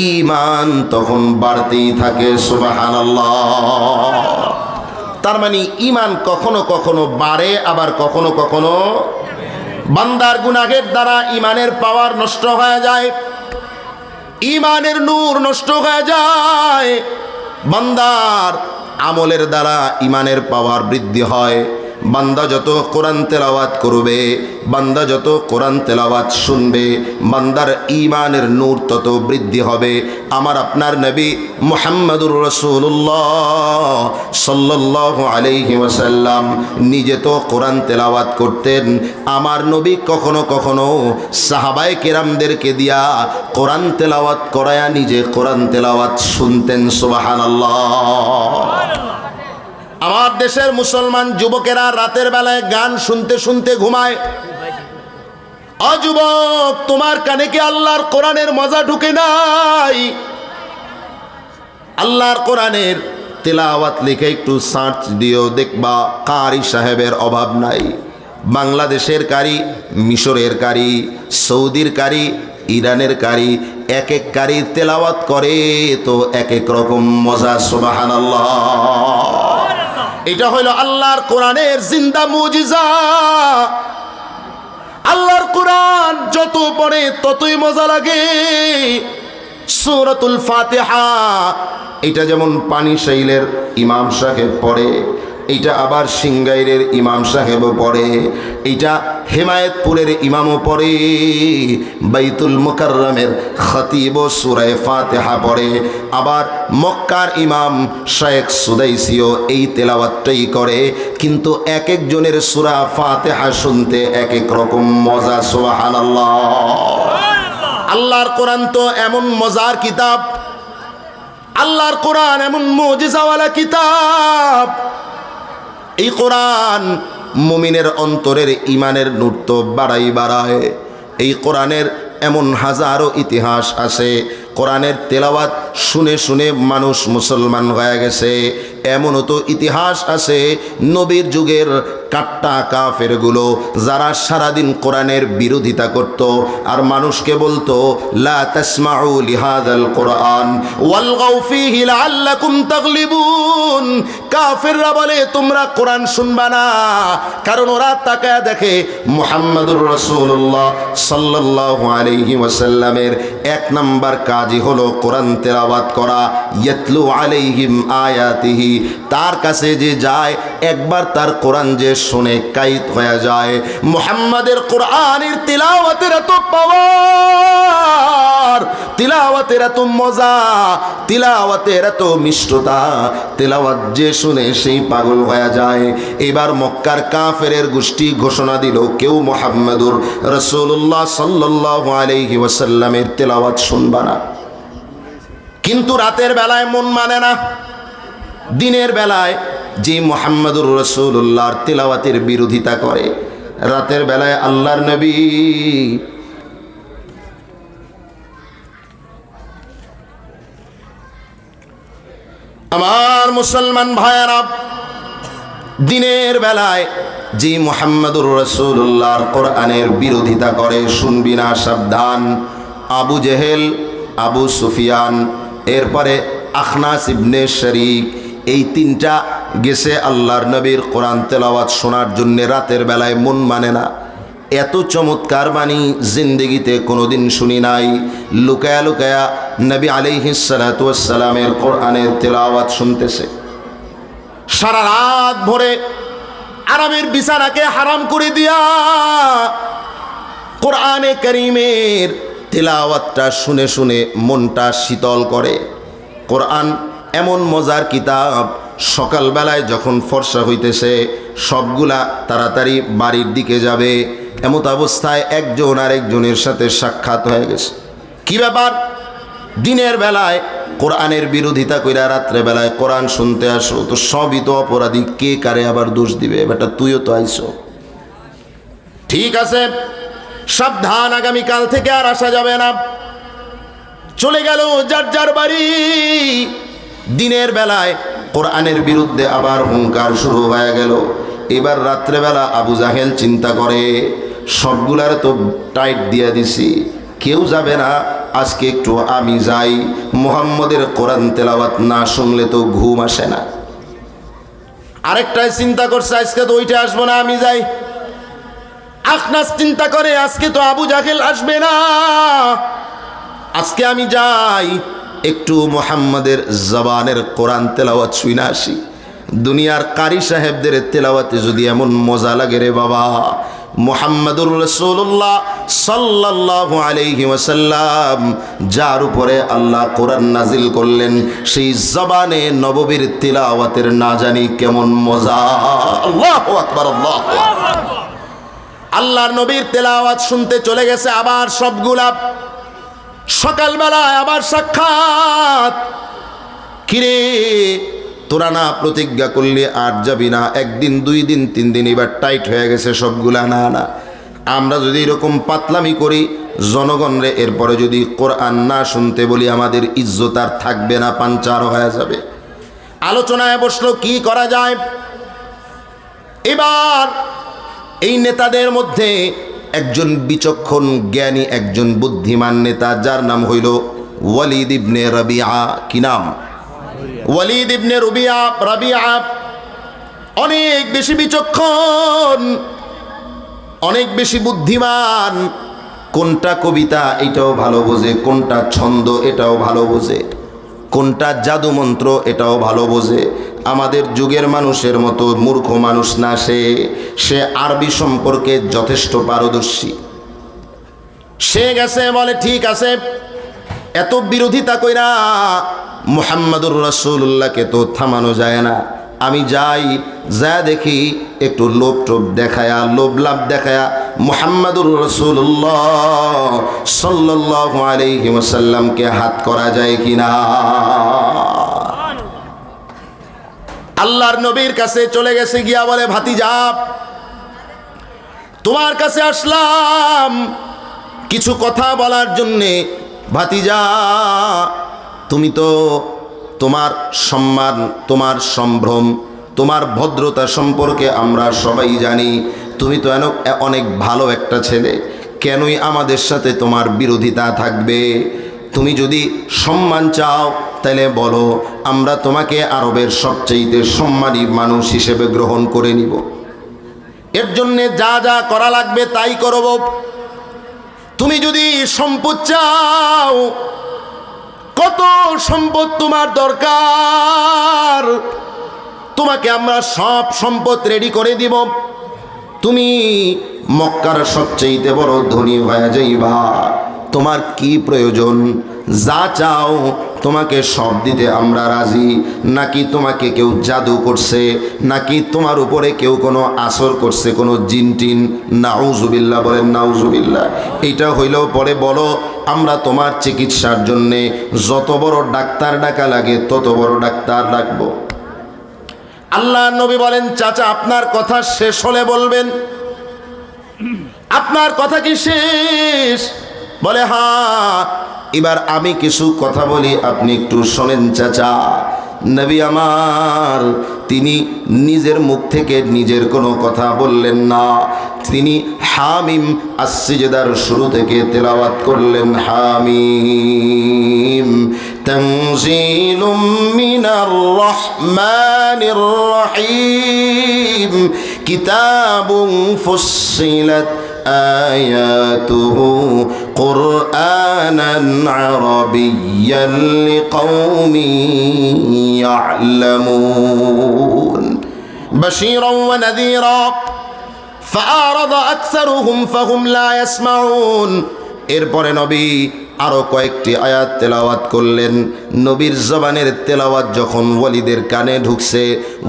ঈমান তখন বাড়তেই থাকে। সুবহানাল্লাহ। তার মানে ঈমান কখনো কখনো বাড়ে, আবার কখনো কখনো বান্দার গুনাহের দ্বারা ঈমানের পাওয়ার নষ্ট হয়ে যায়, ঈমানের নূর নষ্ট হয়ে যায়। বান্দার আমলের দ্বারা ঈমানের পাওয়ার বৃদ্ধি হয়। বান্দা যত কোরআন তেলাওয়াত করবে, বান্দা যত কোরআন তেলাওয়াত শুনবে, বান্দার ঈমানের নূর তত বৃদ্ধি হবে। আমার আপনার নবী মুহাম্মদুর রাসূলুল্লাহ সাল্লাল্লাহু আলাইহি ওয়াসাল্লাম নিজে তো কোরআন তেলাওয়াত করতেন। আমার নবী কখনো কখনো সাহাবায়ে কেরামদেরকে দিয়া কোরআন তেলাওয়াত করায়া নিজে কোরআন তেলাওয়াত শুনতেন। সুবহানাল্লাহ। আমার দেশের মুসলমান যুবকেরা রাতের বেলায় গান শুনতে শুনতে ঘুমায়। যুবক, তোমার কানে কি আল্লাহর কোরআনের মজা ঢুকে নাই? আল্লাহর কোরআনের তেলাওয়াত লিখে একটু সার্চ দিও, দেখবা কারি সাহেবের অভাব নাই। বাংলাদেশের কারি, মিশরের কারি, সৌদির কারি, ইরানের কারি, এক এক কারি তেলাওয়াত করে তো এক এক রকম মজা। সুবহানাল্লাহ। এটা হইল আল্লাহর কোরআনের জিন্দা মুজিজা। আল্লাহর কোরআন যত পড়ে ততই মজা লাগে। সূরাতুল ফাতিহা এটা যেমন পানিশাইলের ইমাম সাহেব পড়ে, এইটা আবার সিংগাইরের ইমাম সাহেবও পড়ে, এইটা হেমায়েতপুরের ইমামও পড়ে, বাইতুল মুকাররমের খতিবও সূরা ফাতিহা পড়ে, আবার মক্কার ইমাম শেখ সুদাইসিও এই তেলাওয়াতটাই করে। কিন্তু এক একজনের সূরা ফাতিহা শুনতে এক এক রকম মজা। সুবহানাল্লাহ। আল্লাহর কোরআন তো এমন মজার কিতাব, আল্লাহর কোরআন এমন মুজিজাওয়ালা কিতাব। এই কোরআন মুমিনের অন্তরের ইমানের নূর তো বাড়ায়। এই কোরআনের এমন হাজারো ইতিহাস আছে, কোরআনের তেলাওয়াত শুনে শুনে মানুষ মুসলমান হয়ে গেছে। এমনও তো ইতিহাস আছে নবীর যুগের কাট্টা কাফেরগুলো, যারা সারাদিন কোরআনের বিরোধিতা করত আর মানুষকে বলতো লা তাসমাউ লিহাযাল কোরআন ওয়ালগাউ ফীহি লাআল্লাকুম তাগলিবুন। কাফেররা বলে তোমরা কোরআন শুনবা না, কারণ ওরা তাকায় দেখে মুহাম্মদুর রাসূলুল্লাহ সাল্লাল্লাহু আলাইহি ওয়াসাল্লামের এক নাম্বার কাজই হলো কোরআন তেলাওয়াত করা। ইয়াতলু আলাইহিম আয়াতিহি, তার কাছে যে যায় একবার তার কোরআন যে শুনে কাইত হয়ে যায়। মুহাম্মাদের কোরআনের তিলাওয়াতের এত পাওয়ার, তিলাওয়াতের এত মজা, তিলাওয়াতের এত মিষ্টতা, তিলাওয়াত যে শুনে সেই পাগল হয়ে যায়। এবার মক্কার কাফেরের গোষ্ঠী ঘোষণা দিল কেউ মুহাম্মাদুর রাসূলুল্লাহ সাল্লাল্লাহু আলাইহি ওয়াসাল্লামের তিলাওয়াত শুনবা না। কিন্তু রাতের বেলায় মন মানে না, দিনের বেলায় যে মুহাম্মাদুর রাসূলুল্লাহর তিলাওয়াতের বিরোধিতা করে, রাতের বেলায় আল্লাহর নবী আমার মুসলমান ভাইয়েরা, দিনের বেলায় যে মুহাম্মাদুর রাসূলুল্লাহর কোরআনের বিরোধিতা করে, শুনবি না সাবধান। আবু জেহেল, আবু সুফিয়ান, এরপরে আখনাস ইবনে শরীক, এই তিনটা গেছে আল্লাহর নবীর কোরআন তেলাওয়াত শোনার জন্য। রাতের বেলায় মন মানে না। এত চমৎকার বাণী জিন্দেগিতে কোনোদিন শুনি নাই। লুকায়া লুকায়া নবী আলাইহিস সালাতু ওয়াস সালামের কোরআনের তেলাওয়াত শুনতেছে। সারা রাত ভরে আরামের বিছানাকে হারাম করে দিয়া কোরআনে কারীমের তেলাওয়াতটা শুনে শুনে মনটা শীতল করে। কোরআন এমন মজার কিতাব, সকালবেলায় যখন ফর্সা হইতেছে সবগুলা তাড়াতাড়ি বাড়ির দিকে যাবে, এমত অবস্থায় একজন আরেকজনের সাথে সাক্ষাৎ হয়ে গেছে। কি ব্যাপার? দিনের বেলায় কোরআনের বিরোধিতা কইরা রাত্রে বেলায় কোরআন শুনতে আসো, তো সবই তো অপরাধী, কে কারে আবার দোষ দিবে? বেটা তুইও তো আইছো। ঠিক আছে, সাবধান, আগামীকাল থেকে আর আসা যাবে না। চলে গেল যার যার বাড়ি। দিনের বেলায় কোরআনের বিরুদ্ধে আবার হুঙ্কার শুরু হয়ে গেল। এবার রাত্রেবেলা আবু জাহেল চিন্তা করে সবগুলার তো টাইট দিয়ে দিছি, কেউ যাবে না, আজকে একটু আমি যাই। মুহাম্মদের কোরআন তেলাওয়াত না শুনলে তো ঘুম আসে না। আরেকটাই চিন্তা করছে আজকে তো ওইটা আসবো না, আমি যাই। আখনাস চিন্তা করে আজকে তো আবু জাহেল আসবে না, আজকে আমি যাই, একটু মুহাম্মদের জবানের কোরআন তেলাওয়াত শুনে আসি। দুনিয়ার কারি সাহেবদের তেলাওয়াতে যদি এমন মজা লাগে রে বাবা, মুহাম্মাদুর রাসূলুল্লাহ সাল্লাল্লাহু আলাইহি ওয়াসাল্লাম যার উপরে আল্লাহ কোরআন নাজিল করলেন, সেই জবানে নববীর তেলাওয়াতের না জানি কেমন মজা। আল্লাহু আকবার, আল্লাহু আকবার। আল্লাহর নবীর তেলাওয়াত শুনতে চলে গেছে আবার সবগুলা। সকালবেলায় আবার সাক্ষাৎ। কিরে তোরা না প্রতিজ্ঞা করলে আর যাবি না? একদিন, 2 দিন, 3 দিন, এবার টাইট হয়ে গেছে সবগুলা। না না, আমরা যদি এরকম পাতলামি করি জনগণরে, এরপরে যদি কোরআন না শুনতে বলি, আমাদের ইজ্জত আর থাকবে না, পাঞ্চার হয়ে যাবে। আলোচনায় বসলো কি করা যায়। এবার এই নেতাদের মধ্যে একজন বিচক্ষণ জ্ঞানী, একজন বুদ্ধিমান নেতা, যার নাম হইল ওয়ালিদ ইবনে রাবিআ। কি নাম? ওয়ালিদ ইবনে রাবিআ। অনেক বেশি বিচক্ষণ, অনেক বেশি বুদ্ধিমান। কোনটা কবিতা এটাও ভালো বোঝে, কোনটা ছন্দ এটাও ভালো বোঝে, কোনটা জাদু মন্ত্র এটাও ভালো বোঝে। আমাদের যুগের মানুষের মতো মূর্খ মানুষ না, সে আরবি সম্পর্কে যথেষ্ট পারদর্শী। সে গেছে বলে ঠিক আছে, এত বিরোধিতা কইরা মুহাম্মাদুর রাসূলুল্লাহকে তো থামানো যায় না। আমি যাই, যা দেখি একটু লোভ টোপ দেখায়া, লোভ লাভ দেখায়া মুহাম্মাদুর রাসূলুল্লাহ সাল্লাল্লাহু আলাইহি ওয়াসাল্লামকে হাত করা যায় কিনা। আল্লাহর নবীর কাছে চলে গেছে, গিয়া বলে ভাতিজা তোমার কাছে আসলাম কিছু কথা বলার জন্যে। ভাতিজা তুমি তো তোমার সম্মান, তোমার সম্ভ্রম, তোমার ভদ্রতা সম্পর্কে আমরা সবাই জানি। তুমি তো অনেক ভালো একটা ছেলে, কেনই আমাদের সাথে তোমার বিরোধিতা থাকবে? তুমি যদি সম্মান চাও তাহলে বলো, আমরা তোমাকে আরবের সবচেয়ে সম্মানী মানুষ হিসেবে গ্রহণ করে নিব। এর জন্যে যা যা করা লাগবে তাই করব। তুমি যদি সম্পদ চাও, কত সম্পদ তোমার দরকার, তোমাকে আমরা সব সম্পদ রেডি করে দিব। তুমি মক্কার সবচেয়ে বড় ধনী হয়ে যাইবা। তোমার কি প্রয়োজন, যা চাও তোমাকে সব দিতে আমরা রাজি। নাকি তোমাকে কেউ জাদু করছে, নাকি তোমার উপরে কেউ কোনো আসর করছে, কোনো জিন টিন? নাউজুবিল্লাহ, বলেন নাউজুবিল্লাহ। এইটা হইলেও পরে বলো, আমরা তোমার চিকিৎসার জন্যে যত বড় ডাক্তার ডাকা লাগে তত বড় ডাক্তার ডাকবো। আল্লাহ নবী বলেন, চাচা আপনার কথা শেষ হলে বলবেন। আপনার কথা কি শেষ? বলে হ্যাঁ। এবার আমি কিছু কথা বলি, আপনি একটু শোনেন চাচা। নবী আমার তিনি নিজের মুখ থেকে নিজের কোনো কথা বললেন না, তিনি হামিম আস-সিজদার শুরু থেকে তেলাওয়াত করলেন। হামিম তানজিলুম মিনার রহমানির রহিম কিতাবুন ফুসসিলাত আয়াতুহু কুরআনান আরাবিয়্যান লিকাওমিন ইয়ালামুন বাশীরান ওয়া নাযীরা ফাআরাদা আকসারুহুম ফাহুম লা ইয়াসমাউন। এরপরে নবী আরও কয়েকটি আয়াত তেলাওয়াত করলেন। নবীর জবানের তেলাওয়াত যখন ওলিদের কানে ঢুকছে,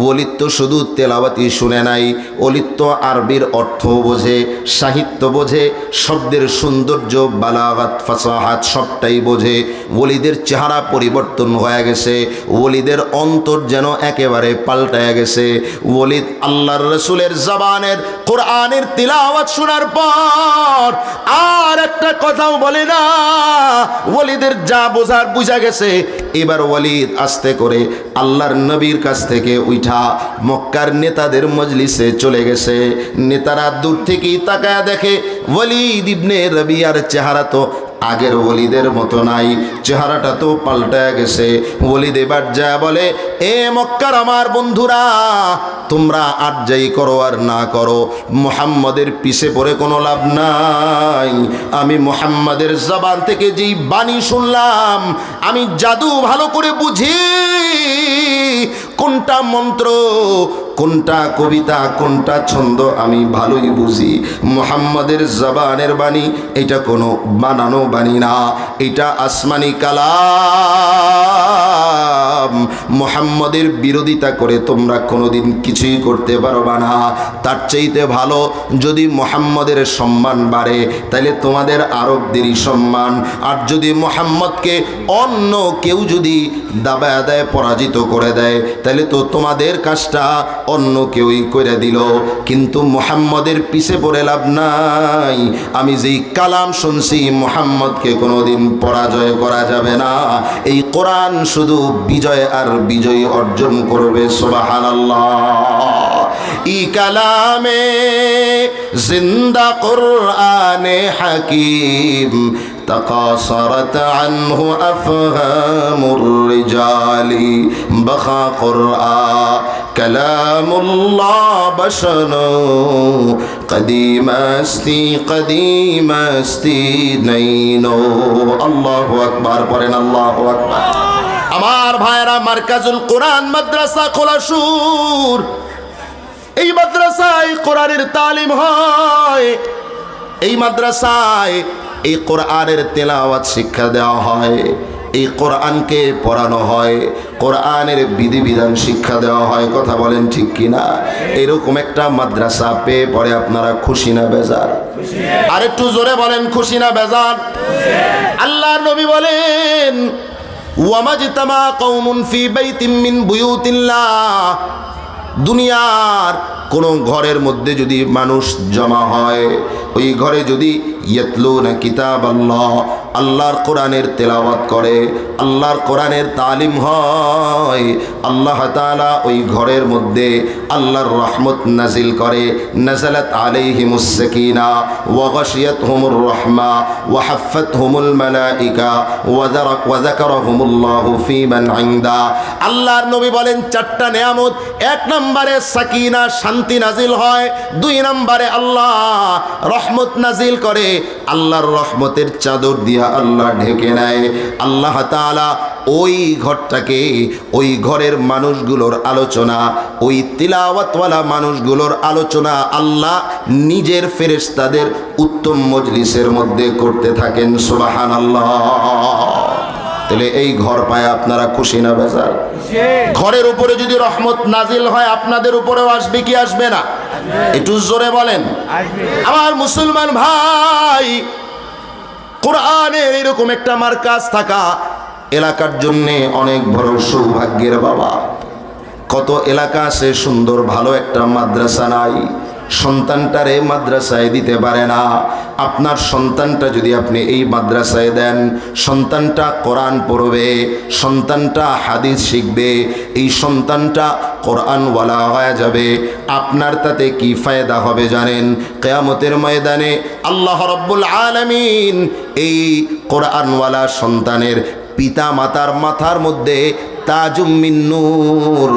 ওলিদ তো শুধু তেলাওয়াতই শুনে নাই, ওলিদ তো আরবির অর্থ বোঝে, সাহিত্য বোঝে, শব্দের সৌন্দর্য, বালাগাত, ফাসাহাত সবটাই বোঝে। ওলিদের চেহারা পরিবর্তন হয়ে গেছে, ওলিদের অন্তর যেন একেবারে পাল্টায়া গেছে। ওলিদ আল্লাহর রসুলের জবানের কোরআনের তিলাওয়াত শোনার পর আর একটা কথাও বলে না। ওলিদের যা বোঝার বুঝা গেছে। এবার ওলিদ আস্তে করে আল্লাহর নবীর কাছ থেকে উঠা মক্কার নেতাদের মজলিসে চলে গেছে। নেতারা দূর থেকেই তাকায়া দেখে ওলিদ ইবনে রবিয়ার চেহারা তো আগের ওলিদের মতো নাই, চেহারাটা তো পাল্টায়া গেছে। ওলিদ এবার যা বলে, এ মক্কার আমার বন্ধুরা, তোমরা আর যাই করো আর না করো, মুহাম্মাদের পিছে পড়ে কোনো লাভ নাই। আমি মুহাম্মাদের জবান থেকে যেই বাণী শুনলাম, আমি জাদু ভালো করে বুঝি, কোনটা মন্ত্র, কোনটা কবিতা, কোনটা ছন্দ আমি ভালোই বুঝি। মুহাম্মাদের জবানের বাণী এটা কোনো বানানো বাণী না, এটা আসমানি কালাম। মুহাম্মাদের বিরোধিতা করে তোমরা কোনোদিন কিছুই করতে পারবা না। তার চাইতে ভালো যদি মুহাম্মাদের সম্মান বাড়ে তাহলে তোমাদের আরবদেরই সম্মান। আর যদি মুহাম্মদকে অন্য কেউ যদি দাবায় দেয়, পরাজিত করে দেয়, তাহলে তো তোমাদের কাজটা অন্য কেউই করে দিল। কিন্তু মুহাম্মাদের পিছে পড়ে লাভ নাই। আমি যেই কালাম শুনছি, মুহাম্মদকে কোনোদিন পরাজয় করা যাবে না। এই কোরআন শুধু বিজয় আর বিজয় অর্জন করবে। সুবহানাল্লাহ। ই কালামে জিন্দা কুরআনে হাকিম تقاصرت عنه أفهام الرجال بخا قرآن কালামুল্লাহ বসানো কদিম আস্তি নাইনো। আল্লাহু আকবার পড়েন, আল্লাহু আকবার। আমার ভাইরা, মার্কাজুল কোরআন মাদ্রাসা খোলাসুর, এই মাদ্রাসায় কোরআনের তালিম হয়, এই মাদ্রাসায় এই কোরআনের তেলাওয়াত শিক্ষা দেওয়া হয়, এই কোরআনকে পড়ানো হয়, কোরআনের বিধিবিধান শিক্ষা দেওয়া হয়। কথা বলেন ঠিক কিনা? এরকম একটা মাদ্রাসা পেয়ে পড়ে আপনারা খুশি না বেজার? আর একটু জোরে বলেন, খুশি না বেজার? আল্লাহর নবী বলেন, ওয়ামাজতামা কওমুন ফি বাইতিম মিন বুয়ুতিল্লাহ, দুনিয়ার কোন ঘরের মধ্যে যদি মানুষ জমা হয়, ওই ঘরে যদি ইয়াতলুনা কিতাব আল্লাহ, আল্লাহর কোরআনের তেলাওয়াত করে, আল্লাহর কোরআনের তালিম হয়, আল্লাহ তাআলা ওই ঘরের মধ্যে আল্লাহর রহমত নাজিল করে। নাজালাত আলাইহিমুস সাকিনা ওয়া গাশিয়াতহুমুর রাহমা ওয়া হাফফাতহুমুল মালাইকা ওয়া যাকারাহুমুল্লাহু ফী মান ইনদা। আল্লাহর নবী বলেন, চারটা নেয়ামত। এক নম্বরে সাকিনা, শান্তি নাজিল হয়। দুই নম্বরে আল্লাহ রহমত নাজিল করে, আল্লাহর রহমতের চাদর দিয়া আল্লাহ ঢেকে নেয়। আল্লাহ তাআলা ওই ঘরটাকে, ওই ঘরের মানুষগুলোর আলোচনা, ওই তিলাওয়াতওয়ালা মানুষগুলোর আলোচনা আল্লাহ নিজের ফেরেশতাদের উত্তম মজলিসের মধ্যে করতে থাকেন। সুবহানাল্লাহ। তাহলে এই ঘর পায় আপনারা খুশি না বেজার? ঘরের উপরে যদি রহমত নাজিল হয়, আপনাদের উপরেও আসবে কি আসবে না? একটু জোরে বলেন। আমার মুসলমান ভাই, কোরআনের এরকম একটা মার্কাজ থাকা এলাকার জন্যে অনেক বড় সৌভাগ্যের বাবা। কত এলাকা আছে সুন্দর, ভালো একটা মাদ্রাসা নাই, সন্তানটারে মাদ্রাসায় দিতে পারে না। আপনার সন্তানটা যদি আপনি এই মাদ্রাসায় দেন, সন্তানটা কোরআন পড়বে, সন্তানটা হাদিস শিখবে, এই সন্তানটা কোরআনওয়ালা হয়ে যাবে। আপনার তাতে কি ফায়দা হবে জানেন? কিয়ামতের ময়দানে আল্লাহ রাব্বুল আলামিন এই কোরআনওয়ালা সন্তানের পিতা মাতার মাথার মধ্যে তাজুম মিন নূর,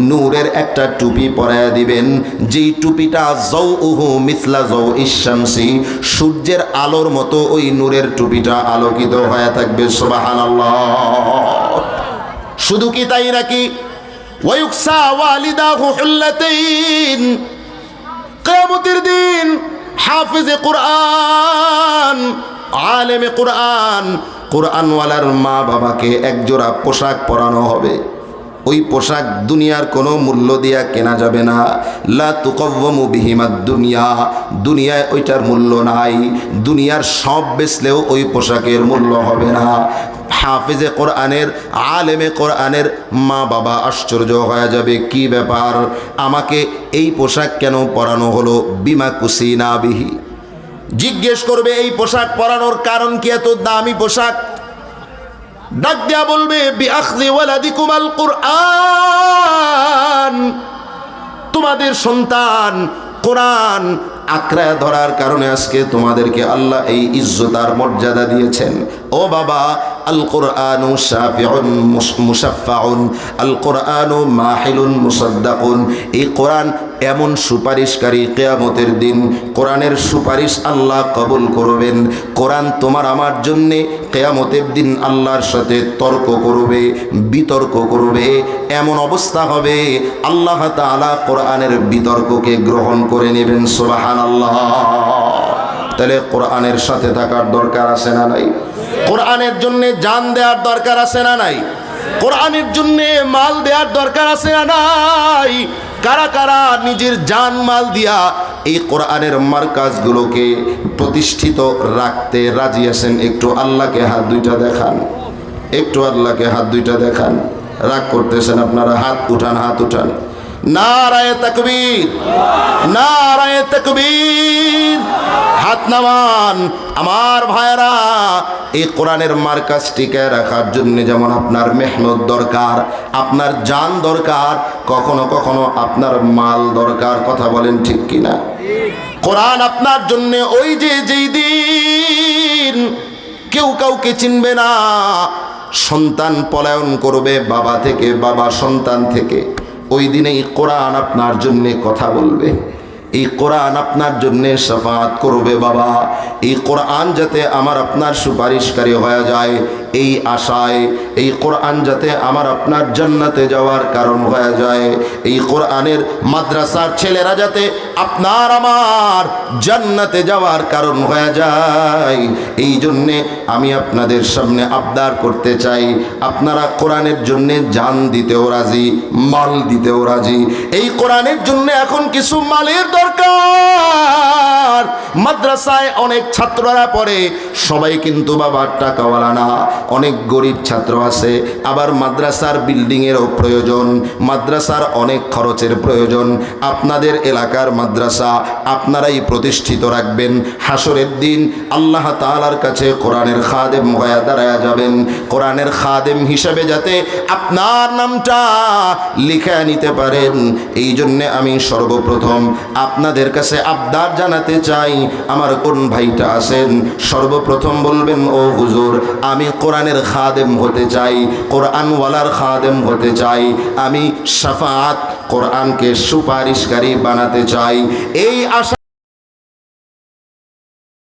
নূরের একটা টুপি পরায়া দিবেন, যেই টুপিটা যাউহু মিসলা যাউইশ শামসি, সূর্যের আলোর মতো ওই নূরের টুপিটা আলোকিত হয়ে থাকবে। সুবহানাল্লাহ। শুধু কি তাই নাকি? ওয়ায়ুকসা ওয়ালিদাহু হুল্লাতাইন, কিয়ামতের দিন হাফিজে কোরআন, আলেমে কোরআন, কোরআনওয়ালার মা বাবাকে একজোড়া পোশাক পরানো হবে। ওই পোশাক দুনিয়ার কোনো মূল্য দিয়া কেনা যাবে না। লা তুকাওয়ামু বিহিমাদ দুনিয়া, দুনিয়ায় ওইটার মূল্য নাই। দুনিয়ার সব বেচলেও ওই পোশাকের মূল্য হবে না। হাফিজে কোরআনের, আলেমে কোরআনের মা বাবা আশ্চর্য হয়ে যাবে, কি ব্যাপার, আমাকে এই পোশাক কেন পরানো হলো? বিমা কুসিনা বিহি, জিজ্ঞেস করবে এই পোশাক পরানোর কারণ কি, এত দামি পোশাক? ডাক দেয়া বলবে, বিআখযি ওয়ালাদিকুমাল কুরআন, তোমাদের সন্তান কোরআন আঁকড়া ধরার কারণে আজকে তোমাদেরকে আল্লাহ এই ইজ্জত আর মর্যাদা দিয়েছেন। ও বাবা, আল কোরআনু শাফিউন মুশাফফাউন, আল কোরআনু মাহিলুন মুসাদ্দাকুন, এই কোরআন এমন সুপারিশকারী, কিয়ামতের দিন কোরআনের সুপারিশ আল্লাহ কবুল করবেন। কোরআন তোমার আমার জন্যে কিয়ামতের দিন আল্লাহর সাথে তর্ক করবে, বিতর্ক করবে। এমন অবস্থা হবে আল্লাহ তাআলা কোরআনের বিতর্ককে গ্রহণ করে নেবেন। সুবহানাল্লাহ। তাহলে কোরআনের সাথে থাকার দরকার আছে না নাই? কোরআনের জন্য জান দেওয়ার দরকার আছে না নাই? কোরআনের জন্য মাল দেওয়ার দরকার আছে না নাই? কারা কারা নিজের জান মাল দিয়া এই কোরআনের মার্কাজগুলোকে প্রতিষ্ঠিত রাখতে রাজি আছেন? একটু আল্লাহকে হাত দুইটা দেখান, একটু আল্লাহকে হাত দুইটা দেখান। রাগ করতেছেন আপনারা? হাত উঠান, হাত উঠান। নারায়ে তাকবীর, নারায়ে তাকবীর। হাত নামান। আমার ভাইরা, এই কোরআনের মার্কাজ টিকায় রাখার জন্য যেমন আপনার মেহনত দরকার, আপনার জান দরকার, কখনো কখনো আপনার মাল দরকার। কথা বলেন ঠিক কিনা? কোরআন আপনার জন্য ওই যে যেই দিন কেউ কাউকে চিনবে না, সন্তান পলায়ন করবে বাবা থেকে, বাবা সন্তান থেকে, ওই দিনে এই কোরআন আপনার জন্যে কথা বলবে, এই কোরআন আপনার জন্যে শাফাআত করবে। বাবা, এই কোরআন যাতে আমার আপনার সুপারিশকারী হয়ে যায়, এই আশায়, এই কোরআন যাতে আমার আপনার জান্নাতে যাওয়ার কারণ হয়ে যায়, এই কোরআনের মাদ্রাসার ছেলেরা যাতে আপনার আমার জান্নাতে যাওয়ার কারণ হয়ে যায়, এই জন্যে আমি আপনাদের সামনে আবদার করতে চাই, আপনারা কোরআনের জন্যে জান দিতেও রাজি, মাল দিতেও রাজি। এই কোরআনের জন্য এখন কিছু মালের দরকার। মাদ্রাসায় অনেক ছাত্ররা পড়ে, সবাই কিন্তু বাবা টাকাওয়ালা না, অনেক গরিব ছাত্র আছে। আবার মাদ্রাসার বিল্ডিংয়েরও প্রয়োজন, মাদ্রাসার অনেক খরচের প্রয়োজন। আপনাদের এলাকার মাদ্রাসা আপনারাই প্রতিষ্ঠিত রাখবেন। হাসরের দিন আল্লাহ তাআলার কাছে কোরআনের খাদেম হয়ে দাঁড়ায়া যাবেন। কোরআনের খাদেম হিসাবে যাতে আপনার নামটা লিখে নিতে পারেন, এই জন্যে আমি সর্বপ্রথম আপনাদের কাছে আবদার জানাতে চাই, আমার কোন ভাইটা আছেন সর্বপ্রথম বলবেন, ও হুজুর আমি কোরআনের খাদেম হতে চাই, কোরআনওয়ালার খাদেম হতে চাই, আমি শাফাআত কোরআনকে সুপারিশকারী বানাতে চাই। এই আশা